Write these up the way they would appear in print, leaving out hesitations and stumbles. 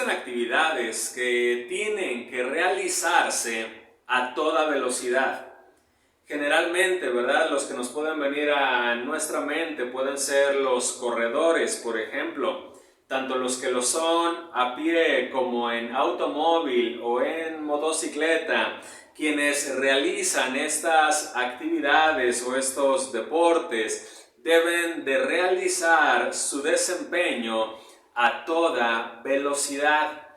Existen actividades que tienen que realizarse a toda velocidad. Generalmente, ¿verdad? Los que nos pueden venir a nuestra mente pueden ser los corredores, por ejemplo. Tanto los que lo son a pie como en automóvil o en motocicleta, quienes realizan estas actividades o estos deportes deben de realizar su desempeño a toda velocidad.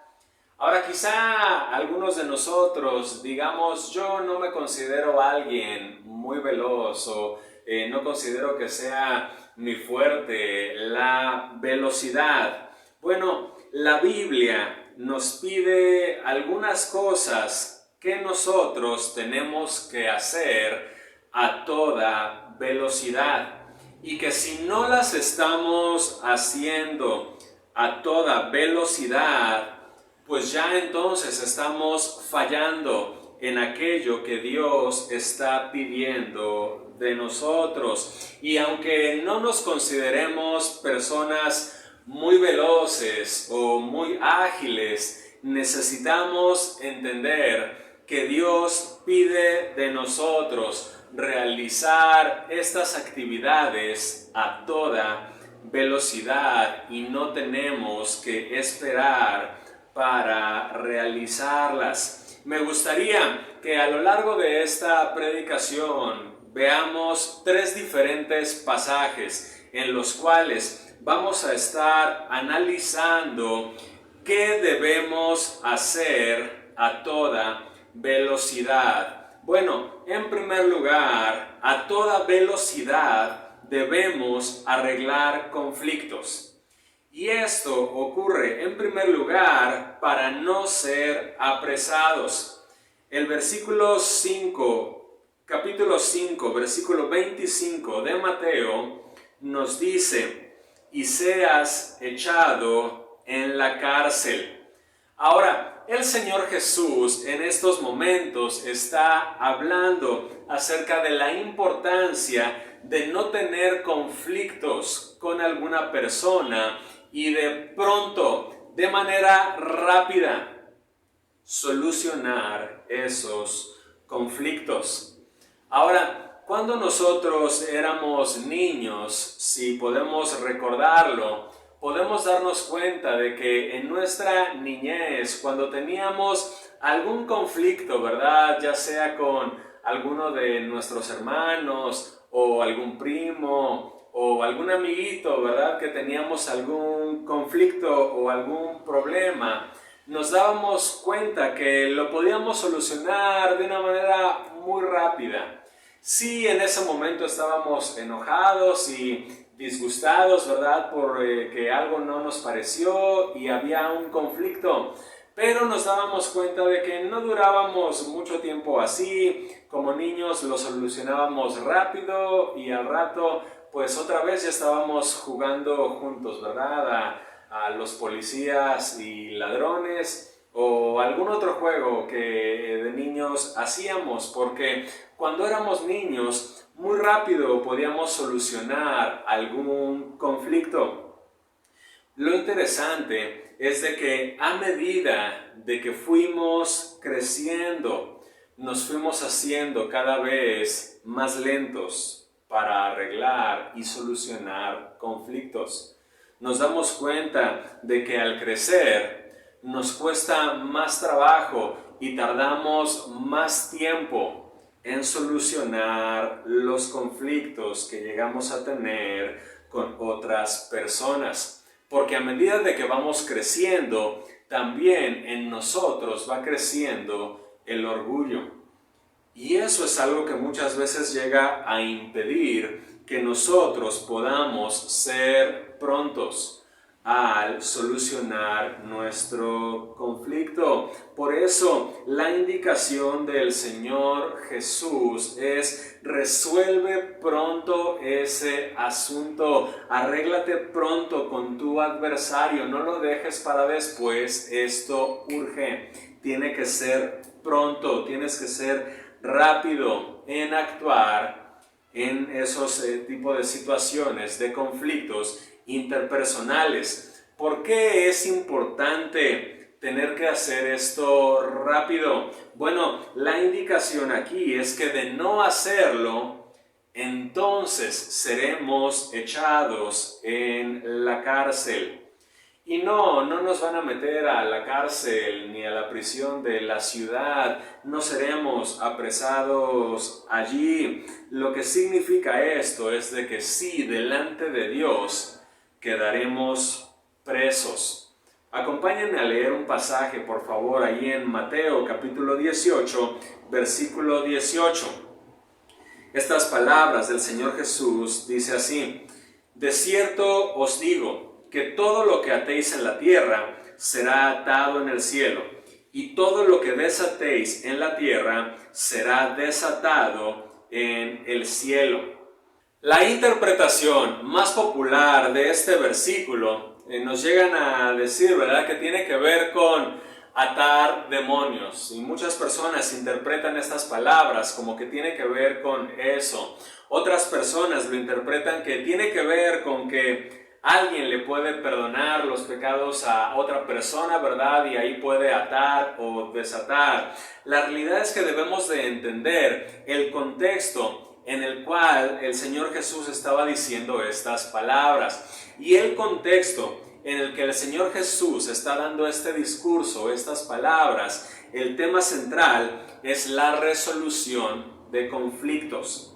Ahora quizá algunos de nosotros digamos, yo no me considero alguien muy veloz o no considero que sea mi fuerte la velocidad. Bueno, la Biblia nos pide algunas cosas que nosotros tenemos que hacer a toda velocidad y que si no las estamos haciendo a toda velocidad, pues ya entonces estamos fallando en aquello que Dios está pidiendo de nosotros. Y aunque no nos consideremos personas muy veloces o muy ágiles, necesitamos entender que Dios pide de nosotros realizar estas actividades a toda velocidad y no tenemos que esperar para realizarlas. Me gustaría que a lo largo de esta predicación veamos tres diferentes pasajes en los cuales vamos a estar analizando qué debemos hacer a toda velocidad. Bueno, en primer lugar, a toda velocidad debemos arreglar conflictos. Y esto ocurre en primer lugar para no ser apresados. El versículo 5, capítulo 5, versículo 25 de Mateo nos dice: y seas echado en la cárcel. Ahora, el Señor Jesús en estos momentos está hablando acerca de la importancia de no tener conflictos con alguna persona y de pronto, de manera rápida, solucionar esos conflictos. Ahora, cuando nosotros éramos niños, si podemos recordarlo, podemos darnos cuenta de que en nuestra niñez, cuando teníamos algún conflicto, ¿verdad? Ya sea con alguno de nuestros hermanos o algún primo o algún amiguito, ¿verdad? Que teníamos algún conflicto o algún problema, nos dábamos cuenta que lo podíamos solucionar de una manera muy rápida. Sí, en ese momento estábamos enojados y disgustados, ¿verdad? Por que algo no nos pareció y había un conflicto. Pero nos dábamos cuenta de que no durábamos mucho tiempo así. Como niños lo solucionábamos rápido y al rato pues otra vez ya estábamos jugando juntos, ¿verdad? A los policías y ladrones o algún otro juego que de niños hacíamos, porque cuando éramos niños muy rápido podíamos solucionar algún conflicto. Lo interesante es de que a medida de que fuimos creciendo, nos fuimos haciendo cada vez más lentos para arreglar y solucionar conflictos. Nos damos cuenta de que al crecer nos cuesta más trabajo y tardamos más tiempo en solucionar los conflictos que llegamos a tener con otras personas. Porque a medida de que vamos creciendo, también en nosotros va creciendo el orgullo. Y eso es algo que muchas veces llega a impedir que nosotros podamos ser prontos al solucionar nuestro conflicto. Por eso la indicación del Señor Jesús es: resuelve pronto ese asunto, arréglate pronto con tu adversario, no lo dejes para después, esto urge, tiene que ser pronto, tienes que ser rápido en actuar en esos tipos de situaciones, de conflictos interpersonales. ¿Por qué es importante tener que hacer esto rápido? Bueno, la indicación aquí es que de no hacerlo, entonces seremos echados en la cárcel. Y no nos van a meter a la cárcel ni a la prisión de la ciudad, no seremos apresados allí. Lo que significa esto es de que sí, delante de Dios quedaremos presos. Acompáñenme a leer un pasaje, por favor, ahí en Mateo capítulo 18, versículo 18. Estas palabras del Señor Jesús dice así: de cierto os digo, que todo lo que atéis en la tierra será atado en el cielo, y todo lo que desatéis en la tierra será desatado en el cielo. La interpretación más popular de este versículo nos llegan a decir, ¿verdad?, que tiene que ver con atar demonios. Y muchas personas interpretan estas palabras como que tiene que ver con eso. Otras personas lo interpretan que tiene que ver con que alguien le puede perdonar los pecados a otra persona, ¿verdad? Y ahí puede atar o desatar. La realidad es que debemos de entender el contexto en el cual el Señor Jesús estaba diciendo estas palabras. Y el contexto en el que el Señor Jesús está dando este discurso, estas palabras, el tema central es la resolución de conflictos.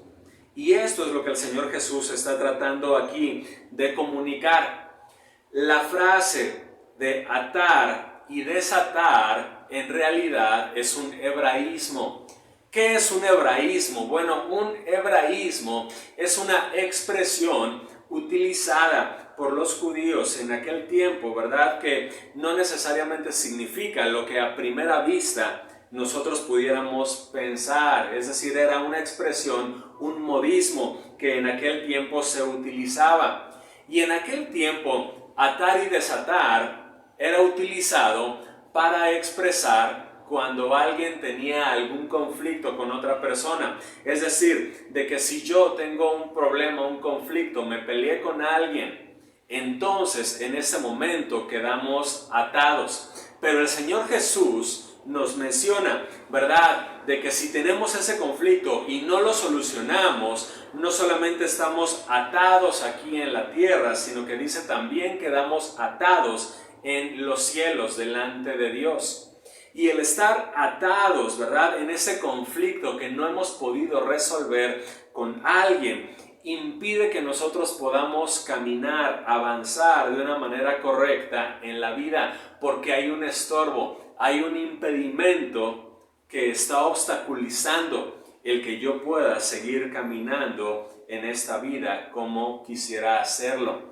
Y esto es lo que el Señor Jesús está tratando aquí de comunicar. La frase de atar y desatar en realidad es un hebraísmo. ¿Qué es un hebraísmo? Bueno, un hebraísmo es una expresión utilizada por los judíos en aquel tiempo, ¿verdad? Que no necesariamente significa lo que a primera vista nosotros pudiéramos pensar, es decir, era una expresión, un modismo que en aquel tiempo se utilizaba. Y en aquel tiempo, atar y desatar era utilizado para expresar cuando alguien tenía algún conflicto con otra persona. Es decir, de que si yo tengo un problema, un conflicto, me peleé con alguien, entonces en ese momento quedamos atados. Pero el Señor Jesús nos menciona, ¿verdad?, de que si tenemos ese conflicto y no lo solucionamos, no solamente estamos atados aquí en la tierra, sino que dice también quedamos atados en los cielos delante de Dios. Y el estar atados, ¿verdad?, en ese conflicto que no hemos podido resolver con alguien, impide que nosotros podamos caminar, avanzar de una manera correcta en la vida, porque hay un estorbo, hay un impedimento que está obstaculizando el que yo pueda seguir caminando en esta vida como quisiera hacerlo.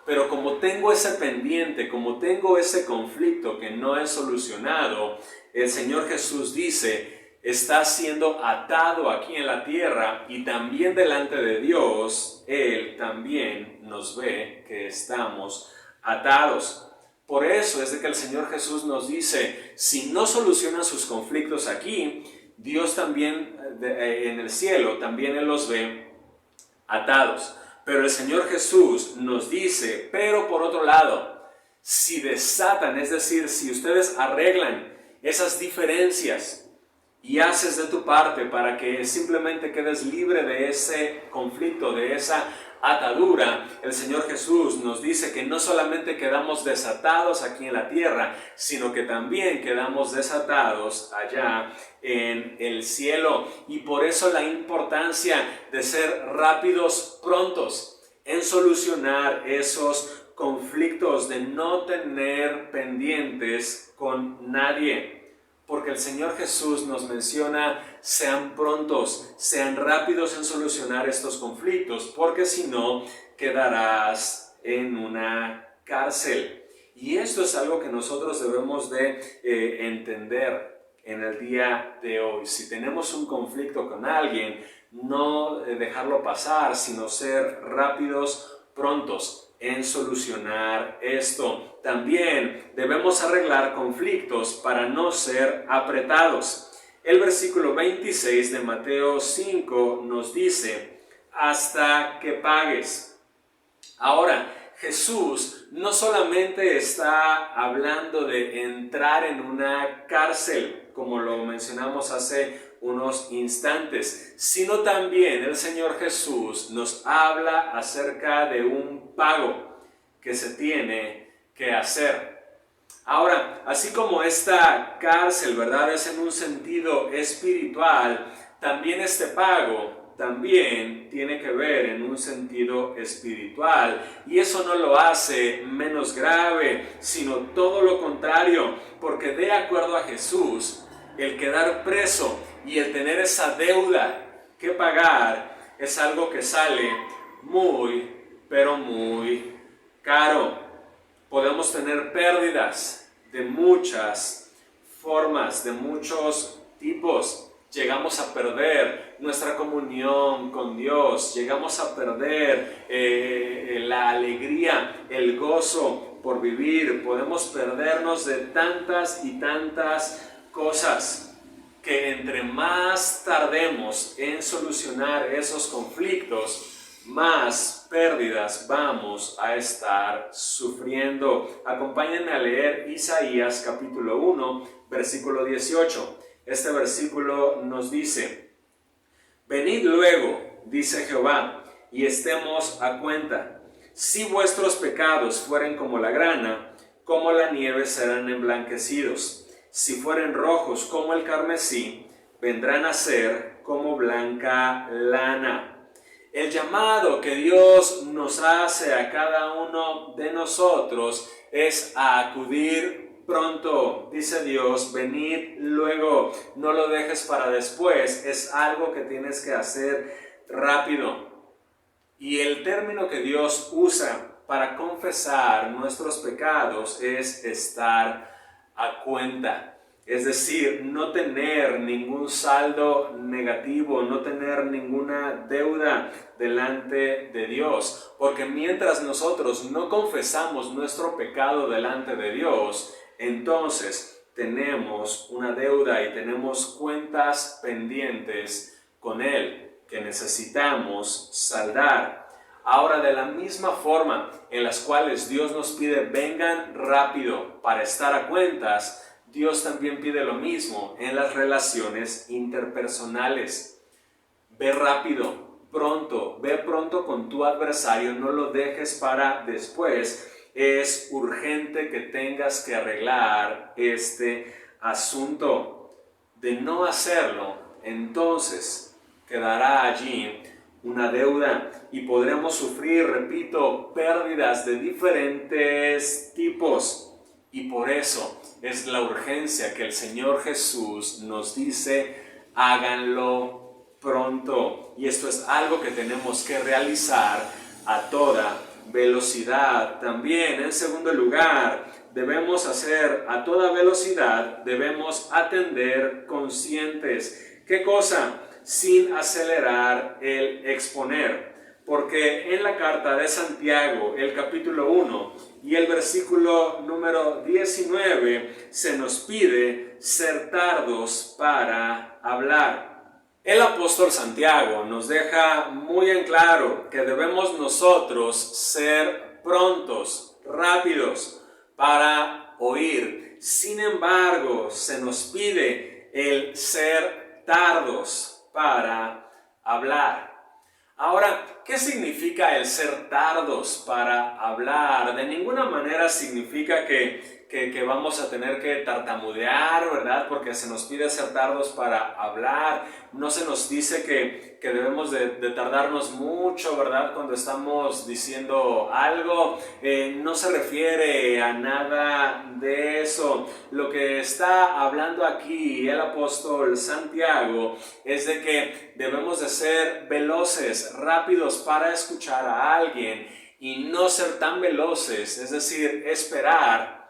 Pero como tengo ese pendiente, como tengo ese conflicto que no he solucionado, el Señor Jesús dice, está siendo atado aquí en la tierra y también delante de Dios, Él también nos ve que estamos atados. Por eso es de que el Señor Jesús nos dice, si no solucionan sus conflictos aquí, Dios también en el cielo, también Él los ve atados. Pero el Señor Jesús nos dice, pero por otro lado, si desatan, es decir, si ustedes arreglan esas diferencias y haces de tu parte para que simplemente quedes libre de ese conflicto, de esa atadura, el Señor Jesús nos dice que no solamente quedamos desatados aquí en la tierra, sino que también quedamos desatados allá en el cielo. Y por eso la importancia de ser rápidos, prontos en solucionar esos conflictos, de no tener pendientes con nadie. Porque el Señor Jesús nos menciona, sean prontos, sean rápidos en solucionar estos conflictos, porque si no, quedarás en una cárcel. Y esto es algo que nosotros debemos de entender en el día de hoy. Si tenemos un conflicto con alguien, no dejarlo pasar, sino ser rápidos, prontos en solucionar esto. También debemos arreglar conflictos para no ser apretados. El versículo 26 de Mateo 5 nos dice, hasta que pagues. Ahora, Jesús no solamente está hablando de entrar en una cárcel, como lo mencionamos hace unos instantes, sino también el Señor Jesús nos habla acerca de un pago que se tiene que hacer. Ahora, así como esta cárcel, ¿verdad?, es en un sentido espiritual, también este pago también tiene que ver en un sentido espiritual. Y eso no lo hace menos grave, sino todo lo contrario, porque de acuerdo a Jesús, el quedar preso y el tener esa deuda que pagar es algo que sale muy, pero muy caro. Podemos tener pérdidas de muchas formas, de muchos tipos. Llegamos a perder nuestra comunión con Dios, llegamos a perder la alegría, el gozo por vivir. Podemos perdernos de tantas y tantas cosas que entre más tardemos en solucionar esos conflictos, más pérdidas vamos a estar sufriendo. Acompáñenme a leer Isaías capítulo 1, versículo 18. Este versículo nos dice: venid luego, dice Jehová, y estemos a cuenta. Si vuestros pecados fueren como la grana, como la nieve serán emblanquecidos. Si fueren rojos como el carmesí, vendrán a ser como blanca lana. El llamado que Dios nos hace a cada uno de nosotros es a acudir pronto. Dice Dios, venid luego, no lo dejes para después, es algo que tienes que hacer rápido. Y el término que Dios usa para confesar nuestros pecados es estar a cuenta. Es decir, no tener ningún saldo negativo, no tener ninguna deuda delante de Dios. Porque mientras nosotros no confesamos nuestro pecado delante de Dios, entonces tenemos una deuda y tenemos cuentas pendientes con Él que necesitamos saldar. Ahora, de la misma forma en las cuales Dios nos pide vengan rápido para estar a cuentas, Dios también pide lo mismo en las relaciones interpersonales. Ve rápido, pronto, ve pronto con tu adversario, no lo dejes para después. Es urgente que tengas que arreglar este asunto. De no hacerlo, entonces quedará allí una deuda y podremos sufrir, repito, pérdidas de diferentes tipos. Y por eso es la urgencia que el Señor Jesús nos dice, háganlo pronto. Y esto es algo que tenemos que realizar a toda velocidad. También, en segundo lugar, debemos hacer a toda velocidad, debemos atender conscientes. ¿Qué cosa? Sin acelerar el exponer. Porque en la carta de Santiago, el capítulo 1 y el versículo número 19, se nos pide ser tardos para hablar. El apóstol Santiago nos deja muy en claro que debemos nosotros ser prontos, rápidos para oír. Sin embargo, se nos pide el ser tardos para hablar. Ahora, ¿qué significa el ser tardos para hablar? De ninguna manera significa que vamos a tener que tartamudear, ¿verdad? Porque se nos pide ser tardos para hablar. No se nos dice que debemos de tardarnos mucho, ¿verdad? Cuando estamos diciendo algo. No se refiere a nada de eso. Lo que está hablando aquí el apóstol Santiago es de que debemos de ser veloces, rápidos para escuchar a alguien y no ser tan veloces, es decir, esperar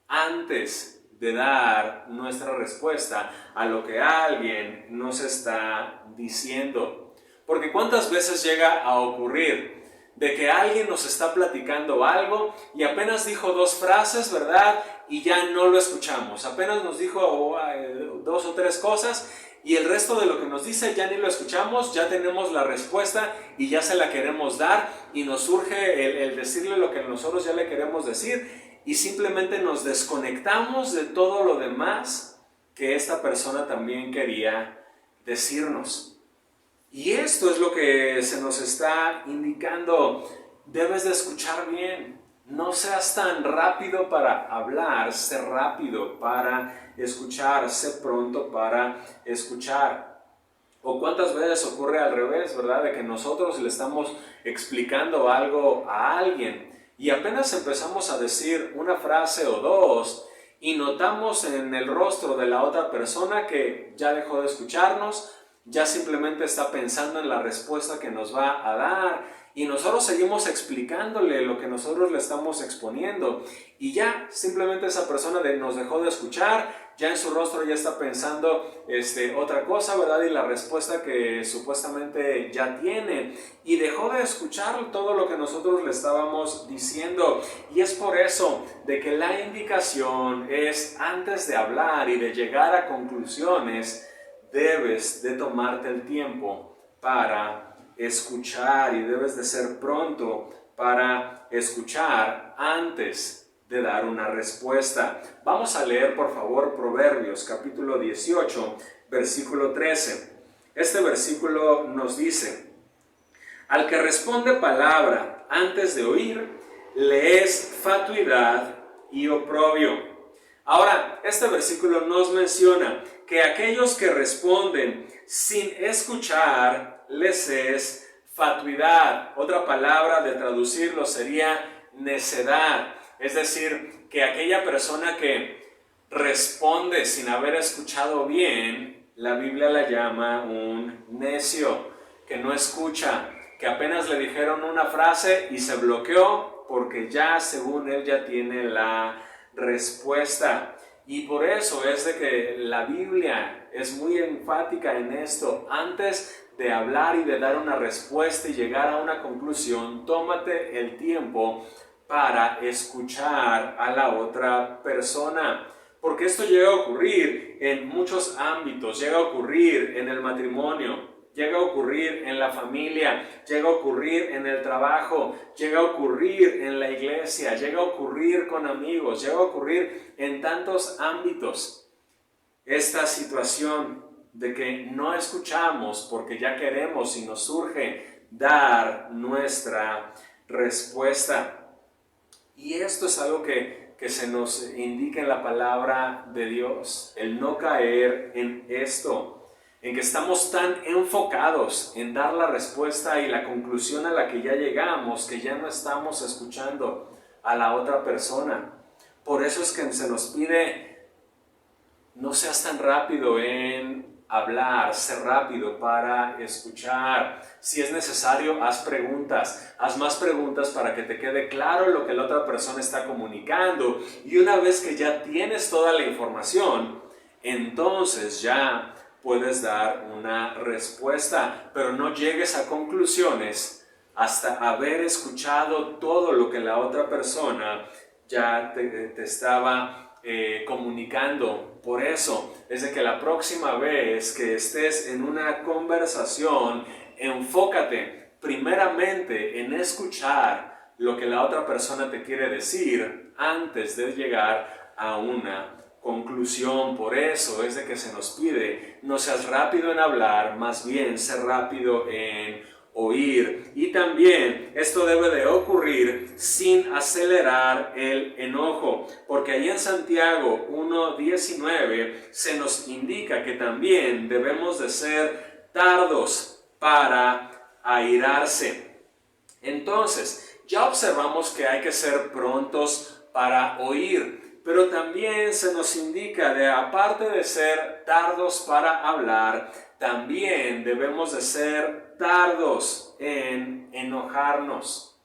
antes de dar nuestra respuesta a lo que alguien nos está diciendo. Porque ¿cuántas veces llega a ocurrir de que alguien nos está platicando algo y apenas dijo 2 frases, ¿verdad? Y ya no lo escuchamos. Apenas nos dijo 2 o 3 cosas y el resto de lo que nos dice ya ni lo escuchamos, ya tenemos la respuesta y ya se la queremos dar y nos surge el decirle lo que nosotros ya le queremos decir y simplemente nos desconectamos de todo lo demás que esta persona también quería decirnos. Y esto es lo que se nos está indicando. Debes de escuchar bien. No seas tan rápido para hablar, sé rápido para escuchar, sé pronto para escuchar. O cuántas veces ocurre al revés, ¿verdad? De que nosotros le estamos explicando algo a alguien y apenas empezamos a decir una frase o 2 y notamos en el rostro de la otra persona que ya dejó de escucharnos, ya simplemente está pensando en la respuesta que nos va a dar y nosotros seguimos explicándole lo que nosotros le estamos exponiendo y ya simplemente esa persona nos dejó de escuchar, ya en su rostro ya está pensando otra cosa, ¿verdad? Y la respuesta que supuestamente ya tiene y dejó de escuchar todo lo que nosotros le estábamos diciendo y es por eso de que la indicación es antes de hablar y de llegar a conclusiones, debes de tomarte el tiempo para escuchar y debes de ser pronto para escuchar antes de dar una respuesta. Vamos a leer por favor Proverbios capítulo 18, versículo 13. Este versículo nos dice: al que responde palabra antes de oír, le es fatuidad y oprobio. Ahora, este versículo nos menciona que aquellos que responden sin escuchar les es fatuidad. Otra palabra de traducirlo sería necedad. Es decir, que aquella persona que responde sin haber escuchado bien, la Biblia la llama un necio, que no escucha, que apenas le dijeron una frase y se bloqueó porque ya, según él, ya tiene la respuesta. Y por eso es de que la Biblia es muy enfática en esto. Antes de hablar y de dar una respuesta y llegar a una conclusión, tómate el tiempo para escuchar a la otra persona. Porque esto llega a ocurrir en muchos ámbitos, llega a ocurrir en el matrimonio, llega a ocurrir en la familia, llega a ocurrir en el trabajo, llega a ocurrir en la iglesia, llega a ocurrir con amigos, llega a ocurrir en tantos ámbitos. Esta situación de que no escuchamos porque ya queremos y nos surge dar nuestra respuesta. Y esto es algo que se nos indica en la palabra de Dios, el no caer en esto, en que estamos tan enfocados en dar la respuesta y la conclusión a la que ya llegamos, que ya no estamos escuchando a la otra persona. Por eso es que se nos pide, no seas tan rápido en hablar, sé rápido para escuchar. Si es necesario, haz preguntas, haz más preguntas para que te quede claro lo que la otra persona está comunicando. Y una vez que ya tienes toda la información, entonces ya puedes dar una respuesta, pero no llegues a conclusiones hasta haber escuchado todo lo que la otra persona ya te estaba comunicando. Por eso es de que la próxima vez que estés en una conversación, enfócate primeramente en escuchar lo que la otra persona te quiere decir antes de llegar a una conclusión. Por eso es de que se nos pide, no seas rápido en hablar, más bien sé rápido en oír. Y también esto debe de ocurrir sin acelerar el enojo, porque ahí en Santiago 1:19 se nos indica que también debemos de ser tardos para airarse. Entonces, ya observamos que hay que ser prontos para oír, pero también se nos indica de, aparte de ser tardos para hablar, también debemos de ser tardos en enojarnos.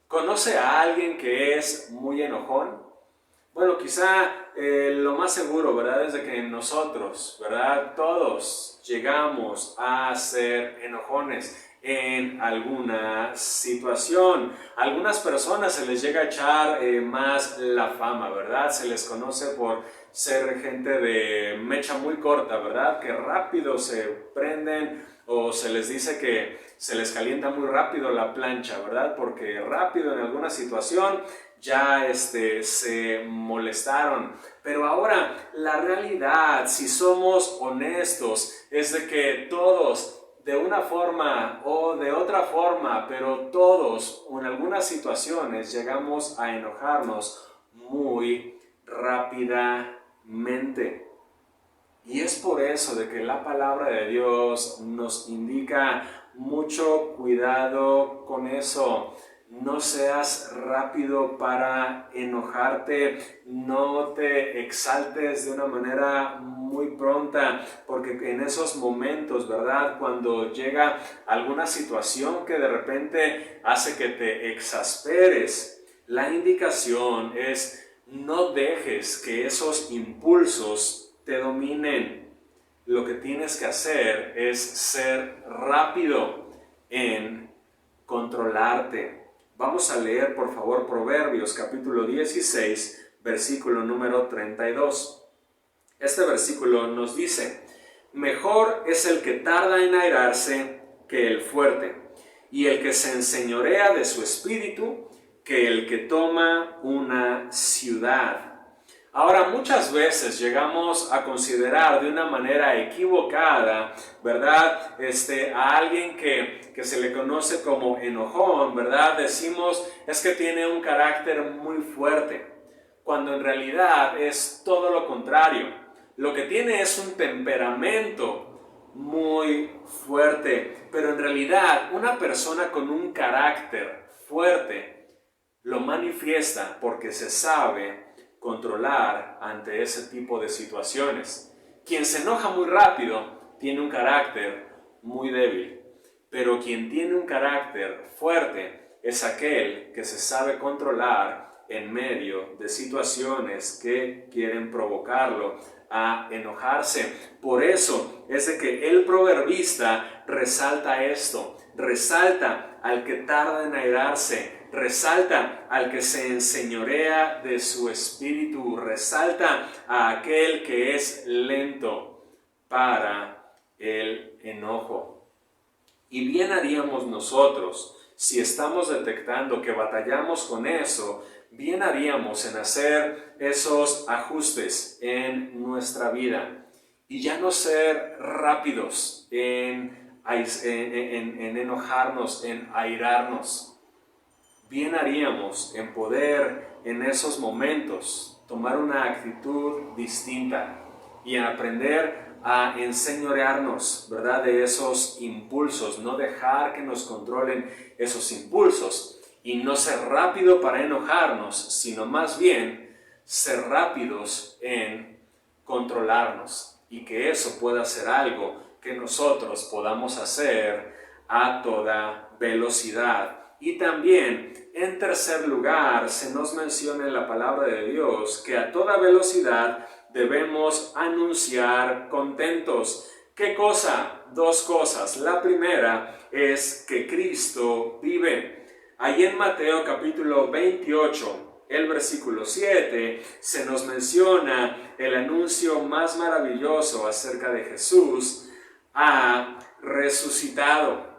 ¿Conoce a alguien que es muy enojón? Bueno, quizá lo más seguro, ¿verdad? Es de que nosotros, ¿verdad? Todos llegamos a ser enojones. en alguna situación. A algunas personas se les llega a echar más la fama, ¿verdad? Se les conoce por ser gente de mecha muy corta, ¿verdad? Que rápido se prenden, o se les dice que se les calienta muy rápido la plancha, ¿verdad? Porque rápido en alguna situación ya se molestaron. Pero ahora la realidad, si somos honestos, es de que todos, de una forma o de otra forma, pero todos en algunas situaciones llegamos a enojarnos muy rápidamente. Y es por eso de que la palabra de Dios nos indica mucho cuidado con eso. No seas rápido para enojarte, no te exaltes de una manera muy pronta, porque en esos momentos, ¿verdad? Cuando llega alguna situación que de repente hace que te exasperes, la indicación es no dejes que esos impulsos te dominen. Lo que tienes que hacer es ser rápido en controlarte. Vamos a leer, por favor, Proverbios capítulo 16, versículo número 32. Este versículo nos dice: mejor es el que tarda en airarse que el fuerte, y el que se enseñorea de su espíritu que el que toma una ciudad. Ahora, muchas veces llegamos a considerar de una manera equivocada, ¿verdad? A alguien que se le conoce como enojón, ¿verdad? Decimos, es que tiene un carácter muy fuerte, cuando en realidad es todo lo contrario. Lo que tiene es un temperamento muy fuerte, pero en realidad una persona con un carácter fuerte lo manifiesta porque se sabe controlar ante ese tipo de situaciones. Quien se enoja muy rápido tiene un carácter muy débil, pero quien tiene un carácter fuerte es aquel que se sabe controlar en medio de situaciones que quieren provocarlo a enojarse. Por eso es de que el proverbista resalta esto, resalta al que tarda en airarse, resalta al que se enseñorea de su espíritu, resalta a aquel que es lento para el enojo. Y bien haríamos nosotros, si estamos detectando que batallamos con eso, bien haríamos en hacer esos ajustes en nuestra vida y ya no ser rápidos en enojarnos, en airarnos. Bien haríamos en poder en esos momentos tomar una actitud distinta y en aprender a enseñorearnos, ¿verdad? De esos impulsos, no dejar que nos controlen esos impulsos y no ser rápido para enojarnos, sino más bien ser rápidos en controlarnos y que eso pueda ser algo que nosotros podamos hacer a toda velocidad. Y también, en tercer lugar, se nos menciona en la palabra de Dios que a toda velocidad debemos anunciar contentos. ¿Qué cosa? Dos cosas. La primera es que Cristo vive. Ahí en Mateo capítulo 28, el versículo 7, se nos menciona el anuncio más maravilloso acerca de Jesús: ha resucitado.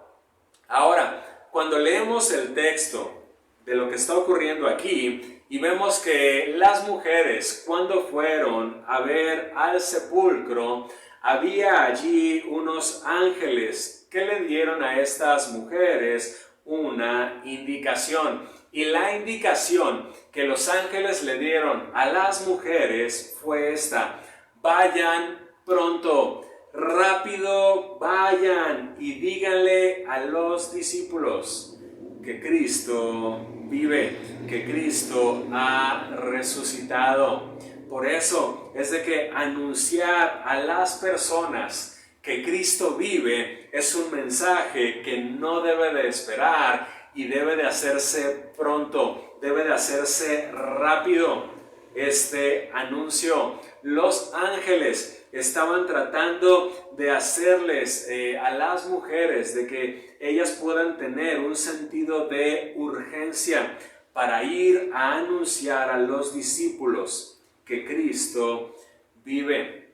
Ahora, cuando leemos el texto de lo que está ocurriendo aquí y vemos que las mujeres, cuando fueron a ver al sepulcro, había allí unos ángeles que le dieron a estas mujeres una indicación. Y la indicación que los ángeles le dieron a las mujeres fue esta: vayan pronto, rápido vayan y díganle a los discípulos que Cristo vive, que Cristo ha resucitado. Por eso es de que anunciar a las personas que Cristo vive es un mensaje que no debe de esperar y debe de hacerse pronto, debe de hacerse rápido. Este anuncio, los ángeles estaban tratando de hacerles a las mujeres de que ellas puedan tener un sentido de urgencia para ir a anunciar a los discípulos que Cristo vive.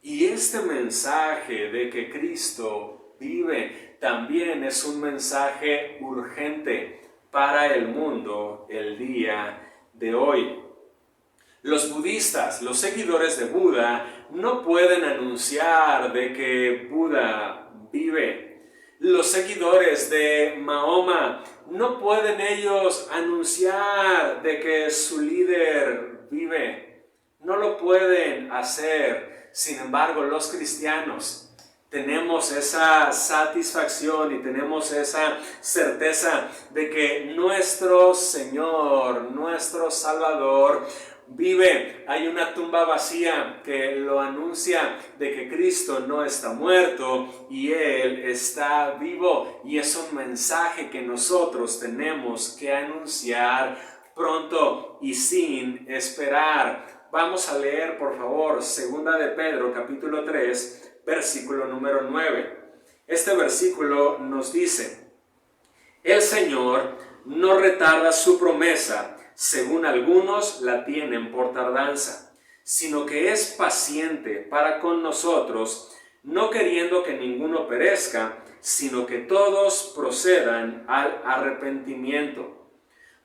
Y este mensaje de que Cristo vive también es un mensaje urgente para el mundo el día de hoy. Los budistas, los seguidores de Buda, no pueden anunciar de que Buda vive. Los seguidores de Mahoma no pueden ellos anunciar de que su líder vive. No lo pueden hacer. Sin embargo, los cristianos tenemos esa satisfacción y tenemos esa certeza de que nuestro Señor, nuestro Salvador, vive. Hay una tumba vacía que lo anuncia de que Cristo no está muerto y Él está vivo. Y es un mensaje que nosotros tenemos que anunciar pronto y sin esperar. Vamos a leer, por favor, 2 de Pedro, capítulo 3, versículo número 9. Este versículo nos dice: el Señor no retarda su promesa, según algunos la tienen por tardanza, sino que es paciente para con nosotros, no queriendo que ninguno perezca, sino que todos procedan al arrepentimiento.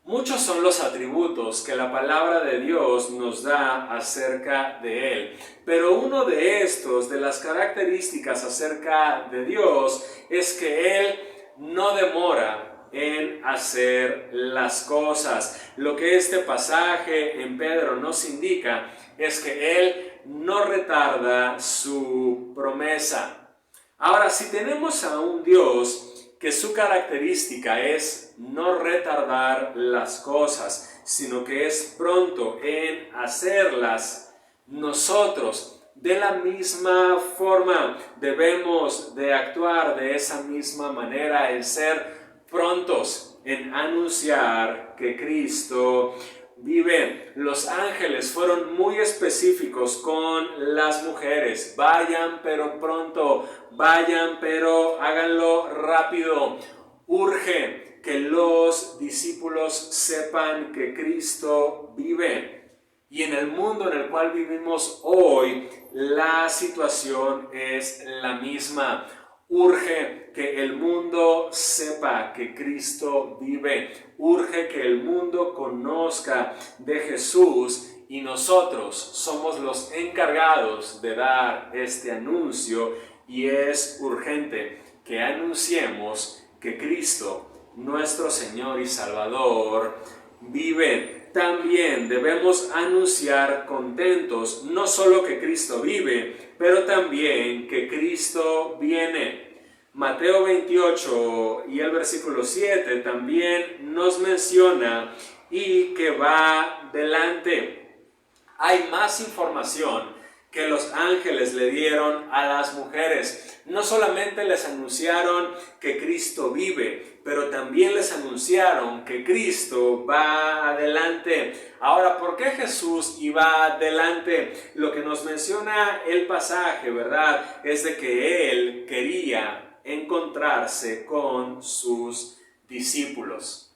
Muchos son los atributos que la palabra de Dios nos da acerca de Él, pero uno de estos, de las características acerca de Dios, es que Él no demora en hacer las cosas. Lo que este pasaje en Pedro nos indica es que Él no retarda su promesa. Ahora, si tenemos a un Dios que su característica es no retardar las cosas, sino que es pronto en hacerlas, nosotros de la misma forma debemos de actuar de esa misma manera, en ser prontos en anunciar que Cristo vive. Los ángeles fueron muy específicos con las mujeres: vayan pero pronto, vayan pero háganlo rápido. Urge que los discípulos sepan que Cristo vive. Y en el mundo en el cual vivimos hoy, la situación es la misma. Urge que el mundo sepa que Cristo vive. Urge que el mundo conozca de Jesús, y nosotros somos los encargados de dar este anuncio, y es urgente que anunciemos que Cristo, nuestro Señor y Salvador, vive. También debemos anunciar contentos no solo que Cristo vive, pero también que Cristo viene. Mateo 28 y el versículo 7 también nos menciona y que va delante. Hay más información que los ángeles le dieron a las mujeres. No solamente les anunciaron que Cristo vive, pero también les anunciaron que Cristo va adelante. Ahora, ¿por qué Jesús iba adelante? Lo que nos menciona el pasaje, ¿verdad?, es de que Él quería encontrarse con sus discípulos.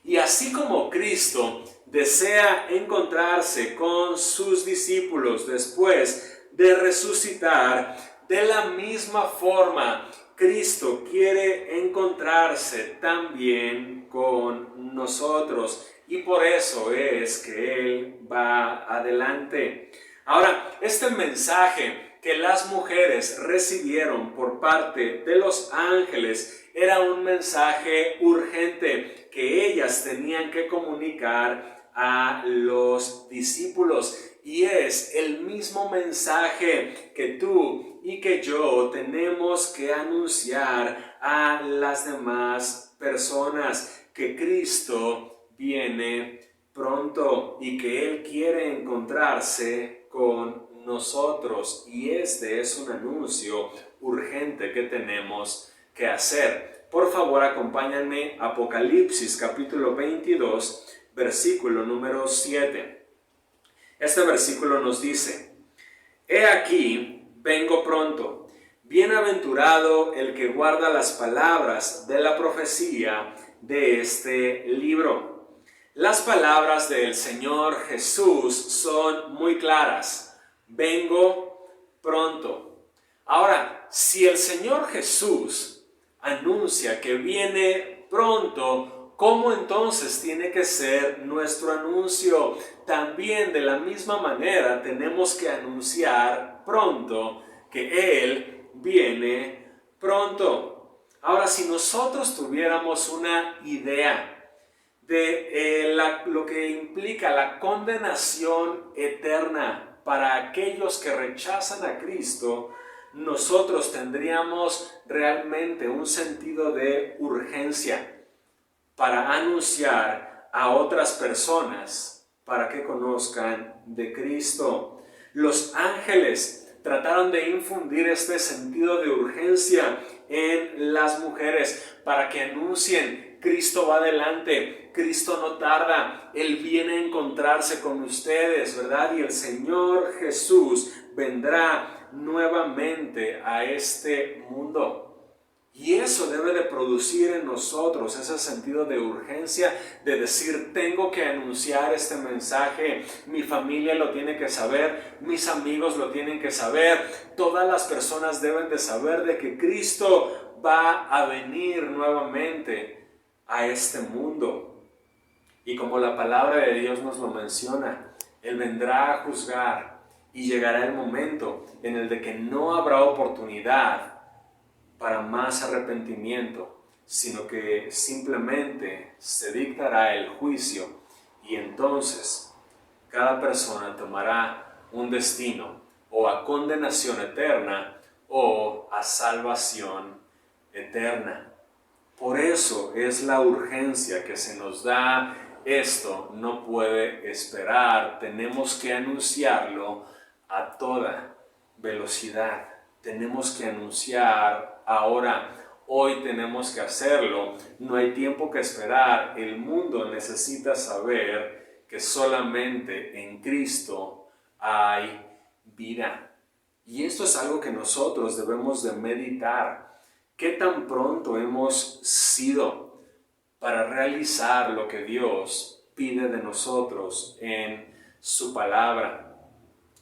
Y así como Cristo desea encontrarse con sus discípulos después de resucitar, de la misma forma Cristo quiere encontrarse también con nosotros, y por eso es que Él va adelante. Ahora, este mensaje que las mujeres recibieron por parte de los ángeles era un mensaje urgente que ellas tenían que comunicar a los discípulos, y es el mismo mensaje que tú y que yo tenemos que anunciar a las demás personas: que Cristo viene pronto y que Él quiere encontrarse con nosotros, y este es un anuncio urgente que tenemos que hacer. Por favor, acompáñenme a Apocalipsis capítulo 22, versículo número 7. Este versículo nos dice: he aquí, vengo pronto. Bienaventurado el que guarda las palabras de la profecía de este libro. Las palabras del Señor Jesús son muy claras. Vengo pronto. Ahora, si el Señor Jesús anuncia que viene pronto, ¿cómo entonces tiene que ser nuestro anuncio? También de la misma manera tenemos que anunciar pronto que Él viene pronto. Ahora, si nosotros tuviéramos una idea de lo que implica la condenación eterna para aquellos que rechazan a Cristo, nosotros tendríamos realmente un sentido de urgencia para anunciar a otras personas para que conozcan de Cristo. Los ángeles trataron de infundir este sentido de urgencia en las mujeres para que anuncien: Cristo va adelante, Cristo no tarda, Él viene a encontrarse con ustedes, ¿verdad? Y el Señor Jesús vendrá nuevamente a este mundo. Y eso debe de producir en nosotros ese sentido de urgencia, de decir: tengo que anunciar este mensaje, mi familia lo tiene que saber, mis amigos lo tienen que saber, todas las personas deben de saber de que Cristo va a venir nuevamente a este mundo. Y como la palabra de Dios nos lo menciona, Él vendrá a juzgar y llegará el momento en el de que no habrá oportunidad para más arrepentimiento, sino que simplemente se dictará el juicio y entonces cada persona tomará un destino o a condenación eterna o a salvación eterna. Por eso es la urgencia que se nos da. Esto no puede esperar, tenemos que anunciarlo a toda velocidad. Tenemos que anunciar ahora, hoy tenemos que hacerlo, no hay tiempo que esperar. El mundo necesita saber que solamente en Cristo hay vida. Y esto es algo que nosotros debemos de meditar. ¿Qué tan pronto hemos sido para realizar lo que Dios pide de nosotros en su palabra?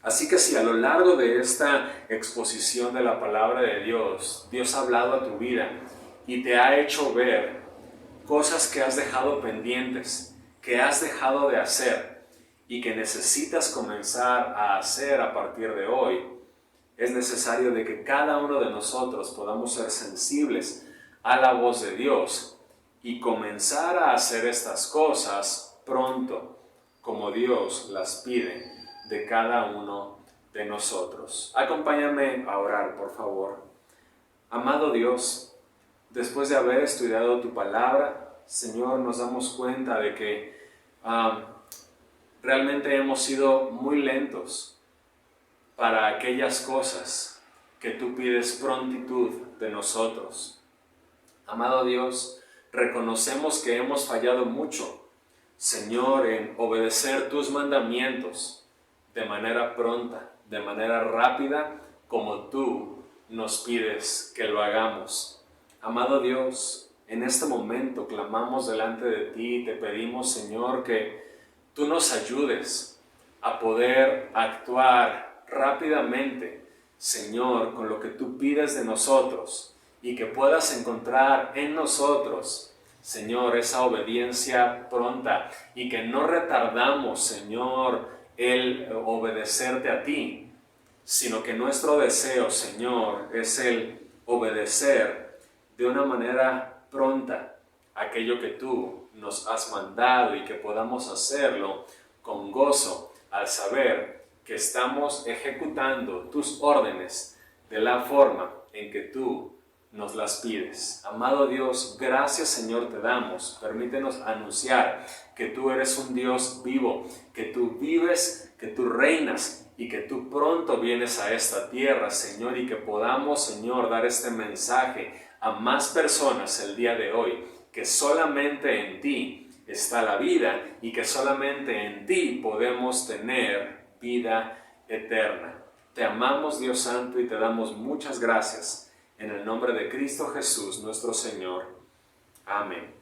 Así que si a lo largo de esta exposición de la palabra de Dios, Dios ha hablado a tu vida y te ha hecho ver cosas que has dejado pendientes, que has dejado de hacer y que necesitas comenzar a hacer a partir de hoy, es necesario de que cada uno de nosotros podamos ser sensibles a la voz de Dios y comenzar a hacer estas cosas pronto, como Dios las pide de cada uno de nosotros. Acompáñame a orar, por favor. Amado Dios, después de haber estudiado tu palabra, Señor, nos damos cuenta de que realmente hemos sido muy lentos para aquellas cosas que tú pides prontitud de nosotros. Amado Dios, reconocemos que hemos fallado mucho, Señor, en obedecer tus mandamientos de manera pronta, de manera rápida, como tú nos pides que lo hagamos. Amado Dios, en este momento clamamos delante de ti y te pedimos, Señor, que tú nos ayudes a poder actuar rápidamente, Señor, con lo que tú pides de nosotros y que puedas encontrar en nosotros, Señor, esa obediencia pronta y que no retardamos, Señor, el obedecerte a ti, sino que nuestro deseo, Señor, es el obedecer de una manera pronta aquello que tú nos has mandado y que podamos hacerlo con gozo al saber que estamos ejecutando tus órdenes de la forma en que tú nos las pides. Amado Dios, gracias, Señor, te damos. Permítenos anunciar que tú eres un Dios vivo, que tú vives, que tú reinas y que tú pronto vienes a esta tierra, Señor, y que podamos, Señor, dar este mensaje a más personas el día de hoy, que solamente en ti está la vida y que solamente en ti podemos tener vida eterna. Te amamos, Dios Santo, y te damos muchas gracias. En el nombre de Cristo Jesús, nuestro Señor. Amén.